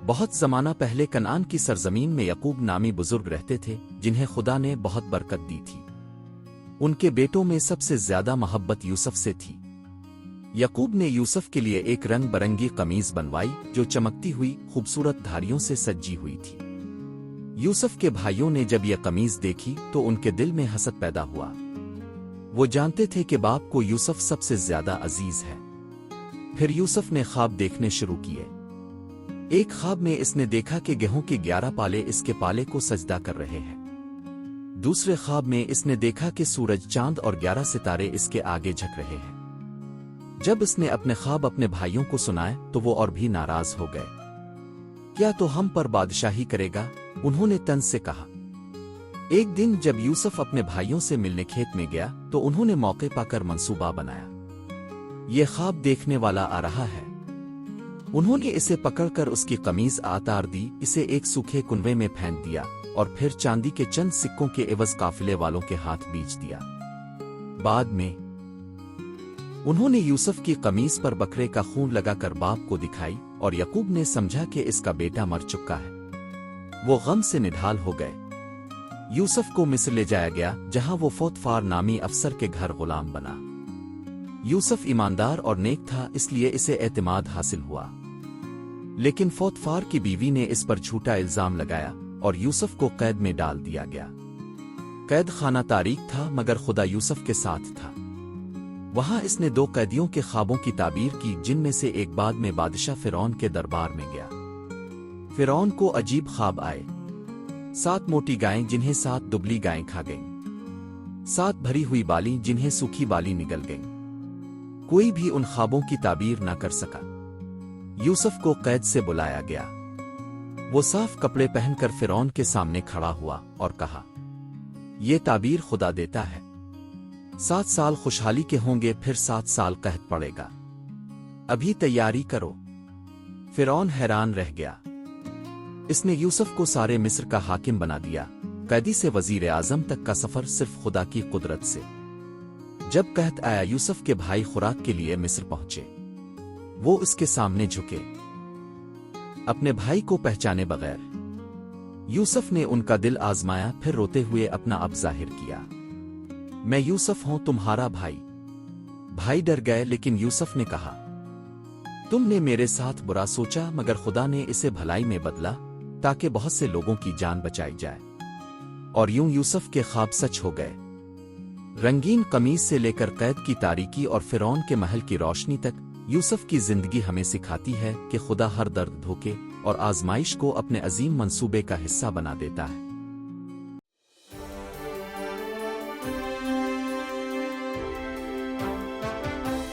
بہت زمانہ پہلے کنعان کی سرزمین میں یعقوب نامی بزرگ رہتے تھے جنہیں خدا نے بہت برکت دی تھی۔ ان کے بیٹوں میں سب سے زیادہ محبت یوسف سے تھی۔ یعقوب نے یوسف کے لیے ایک رنگ برنگی قمیض بنوائی جو چمکتی ہوئی خوبصورت دھاریوں سے سجی ہوئی تھی۔ یوسف کے بھائیوں نے جب یہ قمیض دیکھی تو ان کے دل میں حسد پیدا ہوا۔ وہ جانتے تھے کہ باپ کو یوسف سب سے زیادہ عزیز ہے۔ پھر یوسف نے خواب دیکھنے شروع کیے۔ ایک خواب میں اس نے دیکھا کہ گیہوں کے 11 پالے اس کے پالے کو سجدہ کر رہے ہیں۔ دوسرے خواب میں اس نے دیکھا کہ سورج، چاند اور 11 ستارے اس کے آگے جھک رہے ہیں۔ جب اس نے اپنے خواب اپنے بھائیوں کو سنائے تو وہ اور بھی ناراض ہو گئے۔ کیا تو ہم پر بادشاہی کرے گا؟ انہوں نے طنز سے کہا۔ ایک دن جب یوسف اپنے بھائیوں سے ملنے کھیت میں گیا تو انہوں نے موقع پا کر منصوبہ بنایا۔ یہ خواب دیکھنے والا آ رہا ہے۔ انہوں نے اسے پکڑ کر اس کی قمیض اتار دی، اسے ایک سوکھے کنویں میں پھینک دیا اور پھر چاندی کے چند سکوں کے عوض قافلے والوں کے ہاتھ بیچ دیا۔ بعد میں انہوں نے یوسف کی قمیض پر بکرے کا خون لگا کر باپ کو دکھائی اور یعقوب نے سمجھا کہ اس کا بیٹا مر چکا ہے۔ وہ غم سے نڈھال ہو گئے۔ یوسف کو مصر لے جایا گیا جہاں وہ پوطیفار نامی افسر کے گھر غلام بنا۔ یوسف ایماندار اور نیک تھا، اس لیے اسے اعتماد حاصل ہوا۔ لیکن پوطیفار کی بیوی نے اس پر جھوٹا الزام لگایا اور یوسف کو قید میں ڈال دیا گیا۔ قید خانہ تاریک تھا مگر خدا یوسف کے ساتھ تھا۔ وہاں اس نے 2 قیدیوں کے خوابوں کی تعبیر کی جن میں سے ایک بعد میں بادشاہ فرعون کے دربار میں گیا۔ فرعون کو عجیب خواب آئے۔ 7 موٹی گائیں جنہیں 7 دبلی گائیں کھا گئیں، 7 بھری ہوئی بالی جنہیں سوکھی بالی نگل گئیں۔ کوئی بھی ان خوابوں کی تعبیر نہ کر سکا۔ یوسف کو قید سے بلایا گیا۔ وہ صاف کپڑے پہن کر فرعون کے سامنے کھڑا ہوا اور کہا، یہ تعبیر خدا دیتا ہے۔ 7 سال خوشحالی کے ہوں گے، پھر 7 سال قحط پڑے گا۔ ابھی تیاری کرو۔ فرعون حیران رہ گیا۔ اس نے یوسف کو سارے مصر کا حاکم بنا دیا۔ قیدی سے وزیر اعظم تک کا سفر صرف خدا کی قدرت سے۔ جب قحط آیا یوسف کے بھائی خوراک کے لیے مصر پہنچے۔ وہ اس کے سامنے جھکے اپنے بھائی کو پہچانے بغیر۔ یوسف نے ان کا دل آزمایا، پھر روتے ہوئے اپنا اب ظاہر کیا، میں یوسف ہوں تمہارا بھائی۔ بھائی ڈر گئے لیکن یوسف نے کہا، تم نے میرے ساتھ برا سوچا مگر خدا نے اسے بھلائی میں بدلا تاکہ بہت سے لوگوں کی جان بچائی جائے۔ اور یوں یوسف کے خواب سچ ہو گئے۔ رنگین قمیض سے لے کر قید کی تاریکی اور فرعون کے محل کی روشنی تک، یوسف کی زندگی ہمیں سکھاتی ہے کہ خدا ہر درد، دھوکے اور آزمائش کو اپنے عظیم منصوبے کا حصہ بنا دیتا ہے۔